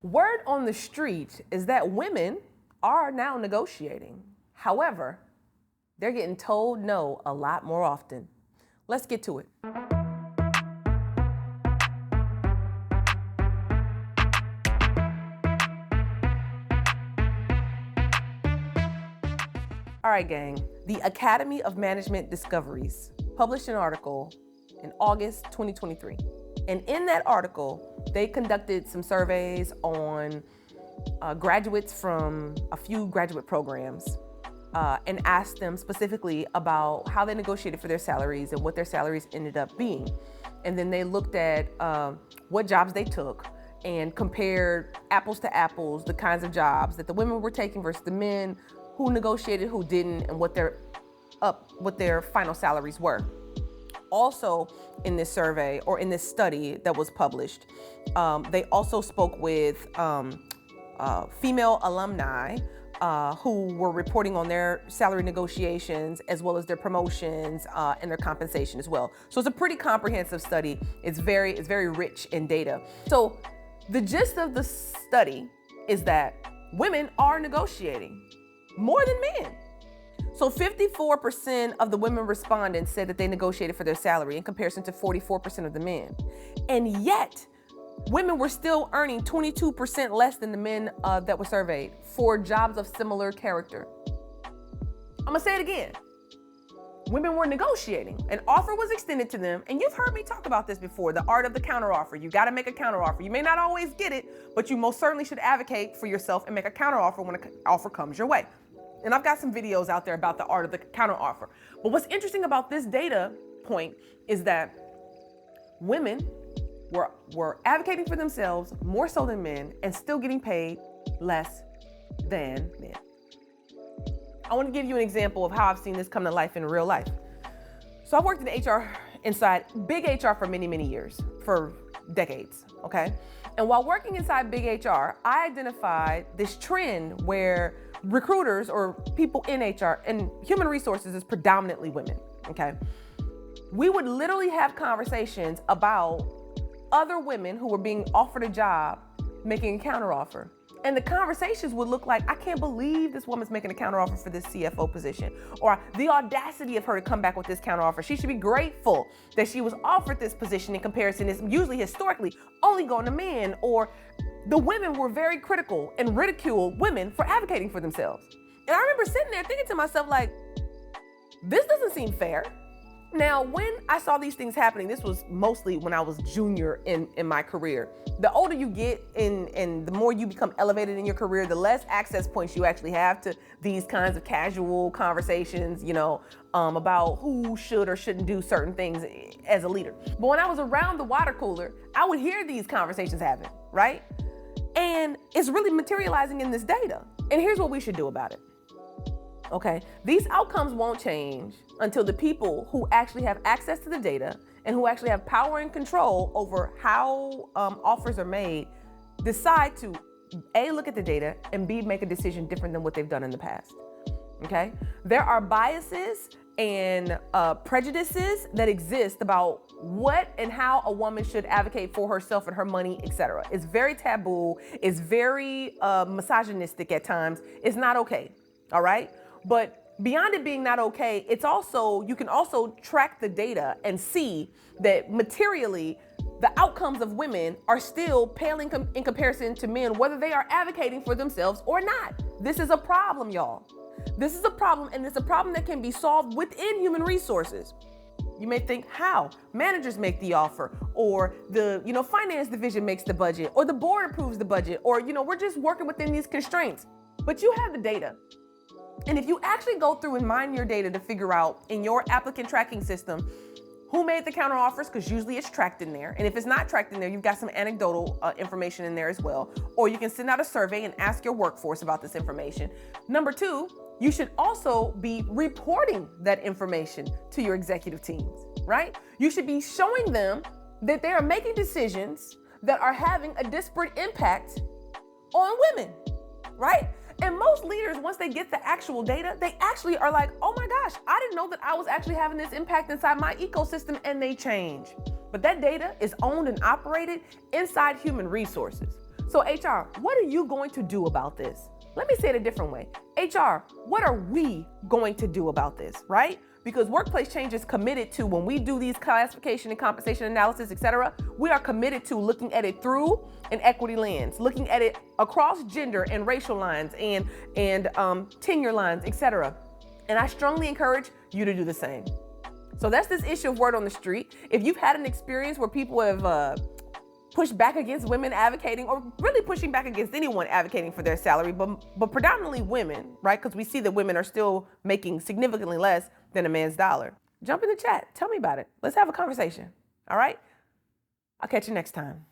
Word on the street is that women are now negotiating. However, they're getting told no a lot more often. Let's get to it. All right, gang. The Academy of Management Discoveries published an article in August 2023. And in that article, they conducted some surveys on graduates from a few graduate programs and asked them specifically about how they negotiated for their salaries and what their salaries ended up being. And then they looked at what jobs they took and compared apples to apples, the kinds of jobs that the women were taking versus the men, who negotiated, who didn't, and what their final salaries were. Also in this survey, or in this study that was published, they also spoke with female alumni who were reporting on their salary negotiations as well as their promotions and their compensation as well. So it's a pretty comprehensive study. It's very rich in data. So the gist of the study is that women are negotiating more than men. So 54% of the women respondents said that they negotiated for their salary in comparison to 44% of the men. And yet, women were still earning 22% less than the men that were surveyed for jobs of similar character. I'm gonna say it again. Women were negotiating. An offer was extended to them, and you've heard me talk about this before, the art of the counteroffer. You gotta make a counteroffer. You may not always get it, but you most certainly should advocate for yourself and make a counteroffer when an offer comes your way. And I've got some videos out there about the art of the counteroffer. But what's interesting about this data point is that women were advocating for themselves more so than men and still getting paid less than men. I want to give you an example of how I've seen this come to life in real life. So I've worked in HR inside big HR for many, many years, for decades, okay? And while working inside big HR, I identified this trend where recruiters or people in HR, and human resources is predominantly women, okay? We would literally have conversations about other women who were being offered a job making a counteroffer. And the conversations would look like, I can't believe this woman's making a counteroffer for this CFO position. Or the audacity of her to come back with this counteroffer. She should be grateful that she was offered this position in comparison. It's usually historically only going to men. Or the women were very critical and ridiculed women for advocating for themselves. And I remember sitting there thinking to myself, like, this doesn't seem fair. Now, when I saw these things happening, this was mostly when I was junior in my career. The older you get and the more you become elevated in your career, the less access points you actually have to these kinds of casual conversations, about who should or shouldn't do certain things as a leader. But when I was around the water cooler, I would hear these conversations happen, right? And it's really materializing in this data. And here's what we should do about it. Okay, these outcomes won't change until the people who actually have access to the data and who actually have power and control over how offers are made decide to A, look at the data, and B, make a decision different than what they've done in the past. Okay, there are biases and prejudices that exist about what and how a woman should advocate for herself and her money, etc. It's very taboo. It's very misogynistic at times. It's not okay. All right. But beyond it being not okay, you can also track the data and see that materially the outcomes of women are still paling in comparison to men, whether they are advocating for themselves or not. This is a problem, y'all. This is a problem, and it's a problem that can be solved within human resources. You may think, how? Managers make the offer, or the finance division makes the budget, or the board approves the budget, or we're just working within these constraints. But you have the data. And if you actually go through and mine your data to figure out in your applicant tracking system who made the counteroffers, because usually it's tracked in there. And if it's not tracked in there, you've got some anecdotal information in there as well. Or you can send out a survey and ask your workforce about this information. Number two, you should also be reporting that information to your executive teams, right? You should be showing them that they are making decisions that are having a disparate impact on women, right? And most leaders, once they get the actual data, they actually are like, oh my gosh, I didn't know that I was actually having this impact inside my ecosystem, and they change. But that data is owned and operated inside human resources. So HR, what are you going to do about this? Let me say it a different way. HR, what are we going to do about this, right? Because workplace change is committed to, when we do these classification and compensation analysis, et cetera, we are committed to looking at it through an equity lens, looking at it across gender and racial lines and tenure lines, et cetera. And I strongly encourage you to do the same. So that's this issue of word on the street. If you've had an experience where people have pushed back against women advocating, or really pushing back against anyone advocating for their salary, but predominantly women, right? Because we see that women are still making significantly less than a man's dollar. Jump in the chat, tell me about it. Let's have a conversation, all right? I'll catch you next time.